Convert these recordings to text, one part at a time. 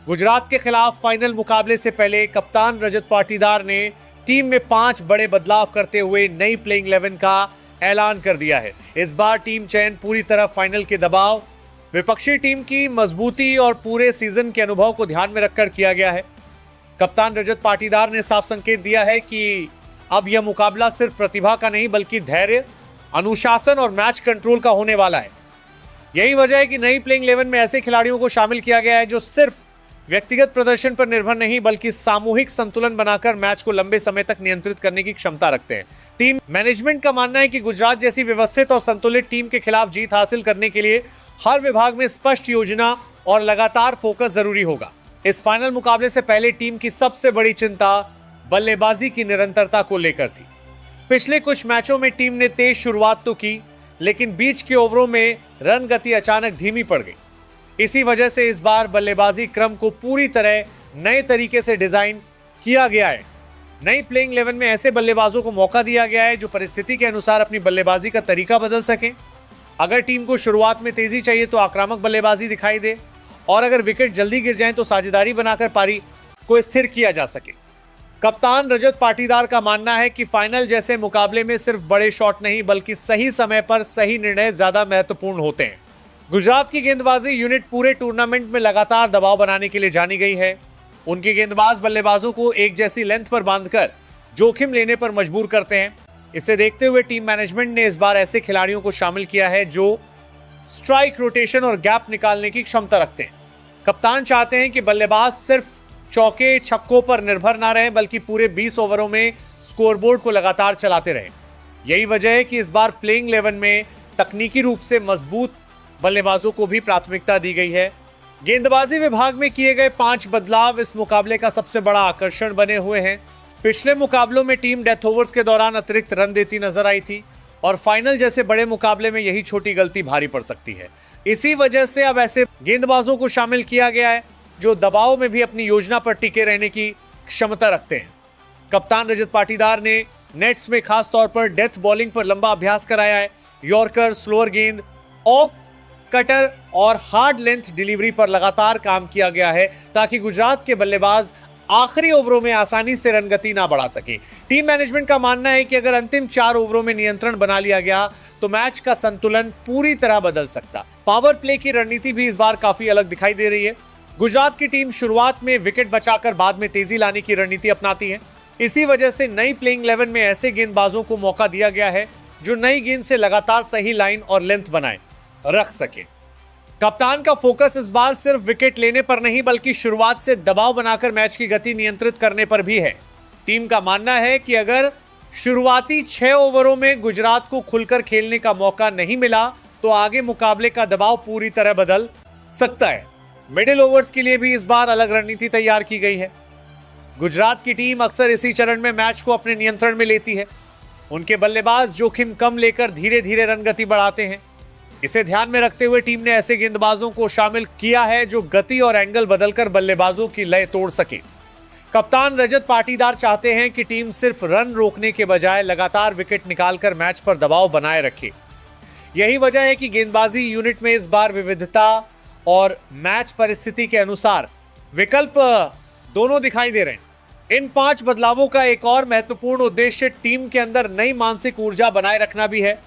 गुजरात के खिलाफ फाइनल मुकाबले से पहले कप्तान रजत पाटीदार ने टीम में 5 बड़े बदलाव करते हुए नई प्लेइंग 11 का ऐलान कर दिया है। इस बार टीम चयन पूरी तरह फाइनल के दबाव, विपक्षी टीम की मजबूती और पूरे सीजन के अनुभव को ध्यान में रखकर किया गया है। कप्तान रजत पाटीदार ने साफ संकेत दिया है कि अब यह मुकाबला सिर्फ प्रतिभा का नहीं बल्कि धैर्य, अनुशासन और मैच कंट्रोल का होने वाला है। यही वजह है कि नई प्लेइंग 11 में ऐसे खिलाड़ियों को शामिल किया गया है जो सिर्फ व्यक्तिगत प्रदर्शन पर निर्भर नहीं बल्कि सामूहिक संतुलन बनाकर मैच को लंबे समय तक नियंत्रित करने की क्षमता रखते हैं। टीम मैनेजमेंट का मानना है कि गुजरात जैसी व्यवस्थित और संतुलित टीम के खिलाफ जीत हासिल करने के लिए हर विभाग में स्पष्ट योजना और लगातार फोकस जरूरी होगा। इस फाइनल मुकाबले से पहले टीम की सबसे बड़ी चिंता बल्लेबाजी की निरंतरता को लेकर थी। पिछले कुछ मैचों में टीम ने तेज शुरुआत तो की, लेकिन बीच के ओवरों में रन गति अचानक धीमी पड़ गई। इसी वजह से इस बार बल्लेबाजी क्रम को पूरी तरह नए तरीके से डिजाइन किया गया है। नई प्लेइंग 11 में ऐसे बल्लेबाजों को मौका दिया गया है जो परिस्थिति के अनुसार अपनी बल्लेबाजी का तरीका बदल सकें। अगर टीम को शुरुआत में तेजी चाहिए तो आक्रामक बल्लेबाजी दिखाई दे, और अगर विकेट जल्दी गिर जाएं तो साझेदारी बनाकर पारी को स्थिर किया जा सके। कप्तान रजत पाटीदार का मानना है कि फाइनल जैसे मुकाबले में सिर्फ बड़े शॉट नहीं बल्कि सही समय पर सही निर्णय ज्यादा महत्वपूर्ण होते हैं। गुजरात की गेंदबाजी यूनिट पूरे टूर्नामेंट में लगातार दबाव बनाने के लिए जानी गई है। उनके गेंदबाज बल्लेबाजों को एक जैसी लेंथ पर बांधकर जोखिम लेने पर मजबूर करते हैं। इसे देखते हुए टीम मैनेजमेंट ने इस बार ऐसे खिलाड़ियों को शामिल किया है जो स्ट्राइक, रोटेशन और गैप निकालने की क्षमता रखते हैं। कप्तान चाहते हैं कि बल्लेबाज सिर्फ चौके छक्कों पर निर्भर ना रहें बल्कि पूरे 20 ओवरों में स्कोरबोर्ड को लगातार चलाते रहें। यही वजह है कि इस बार प्लेइंग 11 में तकनीकी रूप से मजबूत बल्लेबाजों को भी प्राथमिकता दी गई है। गेंदबाजी विभाग में किए गए 5 बदलाव इस मुकाबले का सबसे बड़ा आकर्षण बने हुए हैं। पिछले मुकाबलों में टीम डेथ ओवर्स के दौरान अतिरिक्त रन देती नजर आई थी और फाइनल जैसे बड़े मुकाबले में यही छोटी गलती भारी पड़ सकती है। इसी वजह से अब ऐसे गेंदबाजों को शामिल किया गया है जो दबाव में भी अपनी योजना पर टिके रहने की क्षमता रखते हैं। कप्तान रजत पाटीदार ने नेट्स में खास तौर पर डेथ बॉलिंग पर लंबा अभ्यास कराया है। यॉर्कर, स्लोअर गेंद, ऑफ कटर और हार्ड लेंथ डिलीवरी पर लगातार काम किया गया है ताकि गुजरात के बल्लेबाज आखिरी ओवरों में आसानी से रन गति ना बढ़ा सके। टीम मैनेजमेंट का मानना है कि अगर अंतिम 4 ओवरों में नियंत्रण बना लिया गया तो मैच का संतुलन पूरी तरह बदल सकता। पावर प्ले की रणनीति भी इस बार काफी अलग दिखाई दे रही है। गुजरात की टीम शुरुआत में विकेट बचाकर बाद में तेजी लाने की रणनीति अपनाती है। इसी वजह से नई प्लेइंग 11 में ऐसे गेंदबाजों को मौका दिया गया है जो नई गेंद से लगातार सही लाइन और लेंथ बनाए रख सके। कप्तान का फोकस इस बार सिर्फ विकेट लेने पर नहीं बल्कि शुरुआत से दबाव बनाकर मैच की गति नियंत्रित करने पर भी है। टीम का मानना है कि अगर शुरुआती 6 ओवरों में गुजरात को खुलकर खेलने का मौका नहीं मिला तो आगे मुकाबले का दबाव पूरी तरह बदल सकता है। मिडिल ओवर्स के लिए भी इस बार अलग रणनीति तैयार की गई है। गुजरात की टीम अक्सर इसी चरण में मैच को अपने नियंत्रण में लेती है। उनके बल्लेबाज जोखिम कम लेकर धीरे धीरे रन गति बढ़ाते हैं। इसे ध्यान में रखते हुए टीम ने ऐसे गेंदबाजों को शामिल किया है जो गति और एंगल बदलकर बल्लेबाजों की लय तोड़ सके। कप्तान रजत पाटीदार चाहते हैं कि टीम सिर्फ रन रोकने के बजाय लगातार विकेट निकालकर मैच पर दबाव बनाए रखे। यही वजह है कि गेंदबाजी यूनिट में इस बार विविधता और मैच परिस्थिति के अनुसार विकल्प दोनों दिखाई दे रहे हैं। इन 5 बदलावों का एक और महत्वपूर्ण उद्देश्य टीम के अंदर नई मानसिक ऊर्जा बनाए रखना भी है।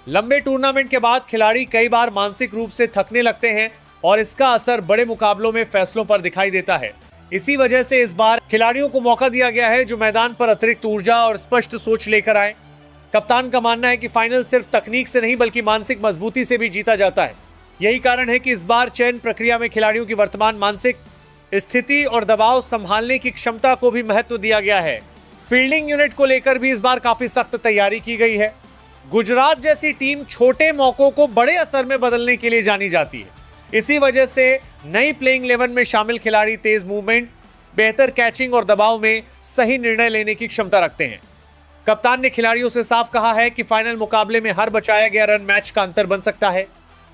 लंबे टूर्नामेंट के बाद खिलाड़ी कई बार मानसिक रूप से थकने लगते हैं और इसका असर बड़े मुकाबलों में फैसलों पर दिखाई देता है। इसी वजह से इस बार खिलाड़ियों को मौका दिया गया है जो मैदान पर अतिरिक्त ऊर्जा और स्पष्ट सोच लेकर आए। कप्तान का मानना है कि फाइनल सिर्फ तकनीक से नहीं बल्कि मानसिक मजबूती से भी जीता जाता है। यही कारण है कि इस बार चयन प्रक्रिया में खिलाड़ियों की वर्तमान मानसिक स्थिति और दबाव संभालने की क्षमता को भी महत्व दिया गया है। फील्डिंग यूनिट को लेकर भी इस बार काफी सख्त तैयारी की गई है। गुजरात जैसी टीम छोटे मौकों को बड़े असर में बदलने के लिए जानी जाती है। इसी वजह से नई प्लेइंग 11 में शामिल खिलाड़ी तेज मूवमेंट, बेहतर कैचिंग और दबाव में सही निर्णय लेने की क्षमता रखते हैं। कप्तान ने खिलाड़ियों से साफ कहा है कि फाइनल मुकाबले में हर बचाया गया रन मैच का अंतर बन सकता है।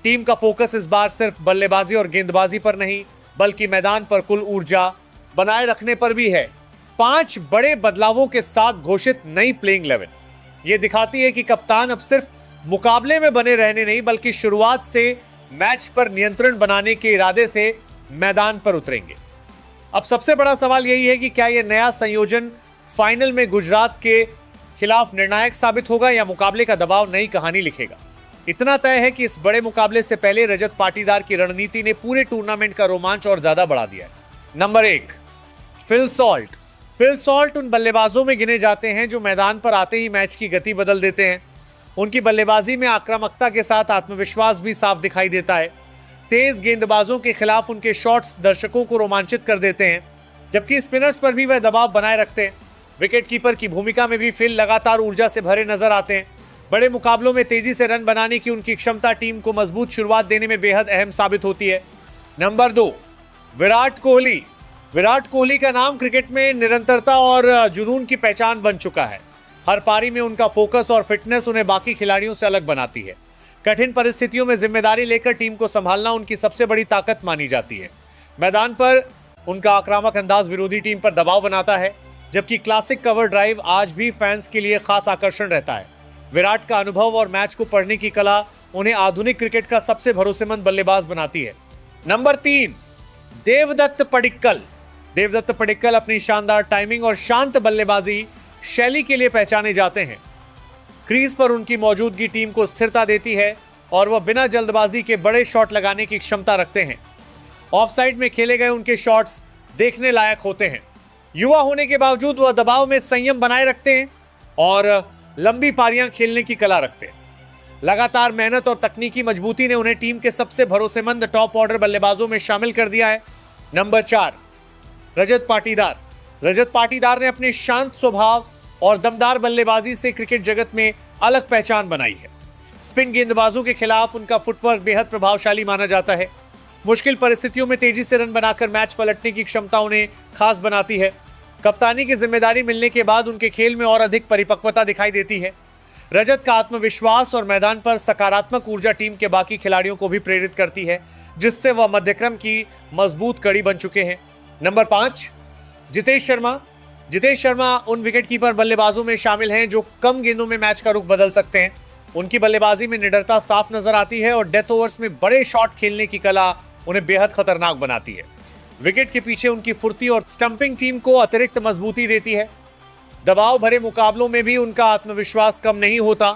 टीम का फोकस इस बार सिर्फ बल्लेबाजी और गेंदबाजी पर नहीं बल्कि मैदान पर कुल ऊर्जा बनाए रखने पर भी है। 5 बड़े बदलावों के साथ घोषित नई प्लेइंग 11 ये दिखाती है कि कप्तान अब सिर्फ मुकाबले में बने रहने नहीं बल्कि शुरुआत से मैच पर नियंत्रण बनाने के इरादे से मैदान पर उतरेंगे। अब सबसे बड़ा सवाल यही है कि क्या यह नया संयोजन फाइनल में गुजरात के खिलाफ निर्णायक साबित होगा या मुकाबले का दबाव नई कहानी लिखेगा। इतना तय है कि इस बड़े मुकाबले से पहले रजत पाटीदार की रणनीति ने पूरे टूर्नामेंट का रोमांच और ज्यादा बढ़ा दिया है। Number 1, Phil Salt. Phil Salt उन बल्लेबाजों में गिने जाते हैं जो मैदान पर आते ही मैच की गति बदल देते हैं। उनकी बल्लेबाजी में आक्रामकता के साथ आत्मविश्वास भी साफ दिखाई देता है। तेज गेंदबाजों के खिलाफ उनके शॉट्स दर्शकों को रोमांचित कर देते हैं, जबकि स्पिनर्स पर भी वह दबाव बनाए रखते हैं। विकेट कीपर की भूमिका में भी फिल लगातार ऊर्जा से भरे नजर आते हैं। बड़े मुकाबलों में तेजी से रन बनाने की उनकी क्षमता टीम को मजबूत शुरुआत देने में बेहद अहम साबित होती है। नंबर 2, विराट कोहली। विराट कोहली का नाम क्रिकेट में निरंतरता और जुनून की पहचान बन चुका है। हर पारी में उनका फोकस और फिटनेस उन्हें बाकी खिलाड़ियों से अलग बनाती है। कठिन परिस्थितियों में जिम्मेदारी लेकर टीम को संभालना उनकी सबसे बड़ी ताकत मानी जाती है। मैदान पर उनका आक्रामक अंदाज विरोधी टीम पर दबाव बनाता है, जबकि क्लासिक कवर ड्राइव आज भी फैंस के लिए खास आकर्षण रहता है। विराट का अनुभव और मैच को पढ़ने की कला उन्हें आधुनिक क्रिकेट का सबसे भरोसेमंद बल्लेबाज बनाती है। नंबर 3, देवदत्त पडिक्कल। देवदत्त पडिक्कल अपनी शानदार टाइमिंग और शांत बल्लेबाजी शैली के लिए पहचाने जाते हैं। क्रीज पर उनकी मौजूदगी टीम को स्थिरता देती है और वह बिना जल्दबाजी के बड़े शॉट लगाने की क्षमता रखते हैं। ऑफसाइड में खेले गए उनके शॉट्स देखने लायक होते हैं। युवा होने के बावजूद वह दबाव में संयम बनाए रखते हैं और लंबी पारियां खेलने की कला रखते हैं। लगातार मेहनत और तकनीकी मजबूती ने उन्हें टीम के सबसे भरोसेमंद टॉप ऑर्डर बल्लेबाजों में शामिल कर दिया है। नंबर 4, रजत पाटीदार। रजत पाटीदार ने अपने शांत स्वभाव और दमदार बल्लेबाजी से क्रिकेट जगत में अलग पहचान बनाई है। स्पिन गेंदबाजों के खिलाफ उनका फुटवर्क बेहद प्रभावशाली माना जाता है। मुश्किल परिस्थितियों में तेजी से रन बनाकर मैच पलटने की क्षमता उन्हें खास बनाती है। कप्तानी की जिम्मेदारी मिलने के बाद उनके खेल में और अधिक परिपक्वता दिखाई देती है। रजत का आत्मविश्वास और मैदान पर सकारात्मक ऊर्जा टीम के बाकी खिलाड़ियों को भी प्रेरित करती है, जिससे वह मध्यक्रम की मजबूत कड़ी बन चुके हैं। नंबर 5, जितेश शर्मा। जितेश शर्मा उन विकेटकीपर बल्लेबाजों में शामिल हैं जो कम गेंदों में मैच का रुख बदल सकते हैं। उनकी बल्लेबाजी में निडरता साफ नजर आती है और डेथ ओवर्स में बड़े शॉट खेलने की कला उन्हें बेहद खतरनाक बनाती है। विकेट के पीछे उनकी फुर्ती और स्टंपिंग टीम को अतिरिक्त मजबूती देती है। दबाव भरे मुकाबलों में भी उनका आत्मविश्वास कम नहीं होता।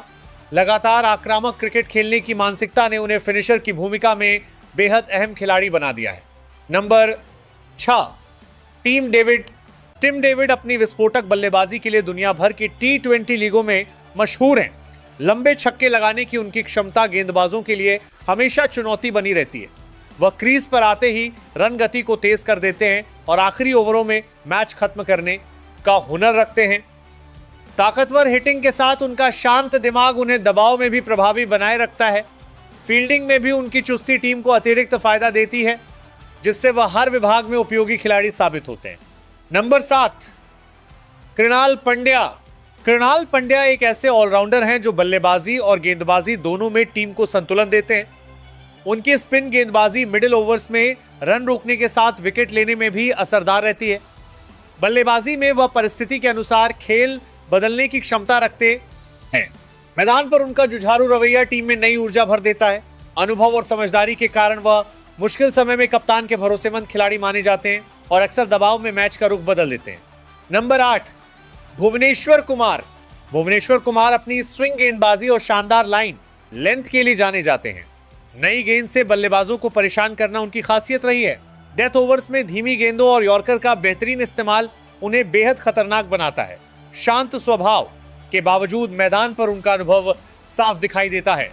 लगातार आक्रामक क्रिकेट खेलने की मानसिकता ने उन्हें फिनिशर की भूमिका में बेहद अहम खिलाड़ी बना दिया है। Number 6, Tim David. Tim David अपनी विस्फोटक बल्लेबाजी के लिए दुनिया भर की T20 लीगों में मशहूर हैं। लंबे छक्के लगाने की उनकी क्षमता गेंदबाजों के लिए हमेशा चुनौती बनी रहती है। वह क्रीज पर आते ही रन गति को तेज कर देते हैं और आखिरी ओवरों में मैच खत्म करने का हुनर रखते हैं। ताकतवर हिटिंग के साथ उनका शांत दिमाग उन्हें दबाव में भी प्रभावी बनाए रखता है। फील्डिंग में भी उनकी चुस्ती टीम को अतिरिक्त फायदा देती है, जिससे वह हर विभाग में उपयोगी खिलाड़ी साबित होते हैं। नंबर 7, कृणाल पंड्या। कृणाल पंड्या एक ऐसे ऑलराउंडर हैं जो बल्लेबाजी और गेंदबाजी दोनों में टीम को संतुलन देते हैं। उनकी स्पिन गेंदबाजी मिडिल ओवर्स में रन रोकने के साथ विकेट लेने में भी असरदार रहती है। बल्लेबाजी में वह परिस्थिति के अनुसार खेल बदलने की क्षमता रखते हैं। मैदान पर उनका जुझारू रवैया टीम में नई ऊर्जा भर देता है। अनुभव और समझदारी के कारण वह मुश्किल समय में कप्तान के भरोसेमंद खिलाड़ी माने जाते हैं और अक्सर दबाव में मैच का रुख बदल देते हैं। नंबर 8, भुवनेश्वर कुमार। भुवनेश्वर कुमार अपनी स्विंग गेंदबाजी और शानदार लाइन लेंथ के लिए जाने जाते हैं। नई गेंद से बल्लेबाजों को परेशान करना उनकी खासियत रही है। डेथ ओवर्स में धीमी गेंदों और यॉर्कर का बेहतरीन इस्तेमाल उन्हें बेहद खतरनाक बनाता है। शांत स्वभाव के बावजूद मैदान पर उनका अनुभव साफ दिखाई देता है।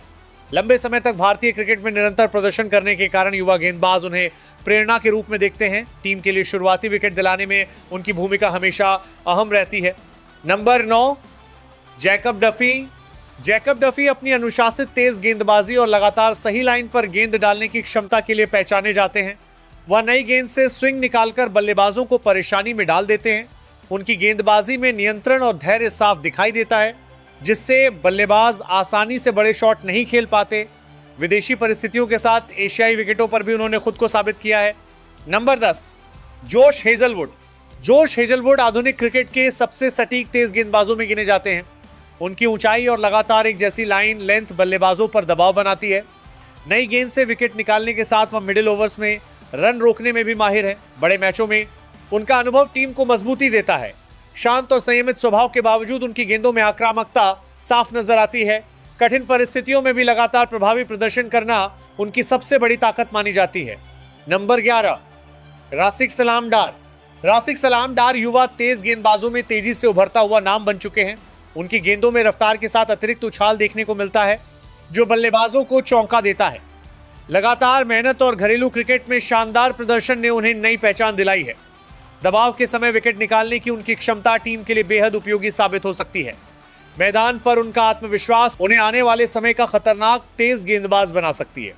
लंबे समय तक भारतीय क्रिकेट में निरंतर प्रदर्शन करने के कारण युवा गेंदबाज उन्हें प्रेरणा के रूप में देखते हैं। टीम के लिए शुरुआती विकेट दिलाने में उनकी भूमिका हमेशा अहम रहती है। Number 9, Jacob Duffy. Jacob Duffy अपनी अनुशासित तेज गेंदबाजी और लगातार सही लाइन पर गेंद डालने की क्षमता के लिए पहचाने जाते हैं। वह नई गेंद से स्विंग निकालकर बल्लेबाजों को परेशानी में डाल देते हैं। उनकी गेंदबाजी में नियंत्रण और धैर्य साफ दिखाई देता है, जिससे बल्लेबाज आसानी से बड़े शॉट नहीं खेल पाते। विदेशी परिस्थितियों के साथ एशियाई विकेटों पर भी उन्होंने खुद को साबित किया है। Number 10, Josh Hazlewood. Josh Hazlewood आधुनिक क्रिकेट के सबसे सटीक तेज गेंदबाजों में गिने जाते हैं। उनकी ऊंचाई और लगातार एक जैसी लाइन लेंथ बल्लेबाजों पर दबाव बनाती है। नई गेंद से विकेट निकालने के साथ वह मिडिल ओवर्स में रन रोकने में भी माहिर है। बड़े मैचों में उनका अनुभव टीम को मजबूती देता है। शांत और संयमित स्वभाव के बावजूद उनकी गेंदों में आक्रामकता साफ नजर आती है। कठिन परिस्थितियों में भी लगातार प्रभावी प्रदर्शन करना उनकी सबसे बड़ी ताकत मानी जाती है। नंबर 11, राशिक सलाम डार। राशिक सलाम डार युवा तेज गेंदबाजों में तेजी से उभरता हुआ नाम बन चुके हैं। उनकी गेंदों में रफ्तार के साथ अतिरिक्त उछाल देखने को मिलता है, जो बल्लेबाजों को चौंका देता है। लगातार मेहनत और घरेलू क्रिकेट में शानदार प्रदर्शन ने उन्हें नई पहचान दिलाई है। दबाव के समय विकेट निकालने की उनकी क्षमता टीम के लिए बेहद उपयोगी साबित हो सकती है। मैदान पर उनका आत्मविश्वास उन्हें आने वाले समय का खतरनाक तेज गेंदबाज बना सकती है।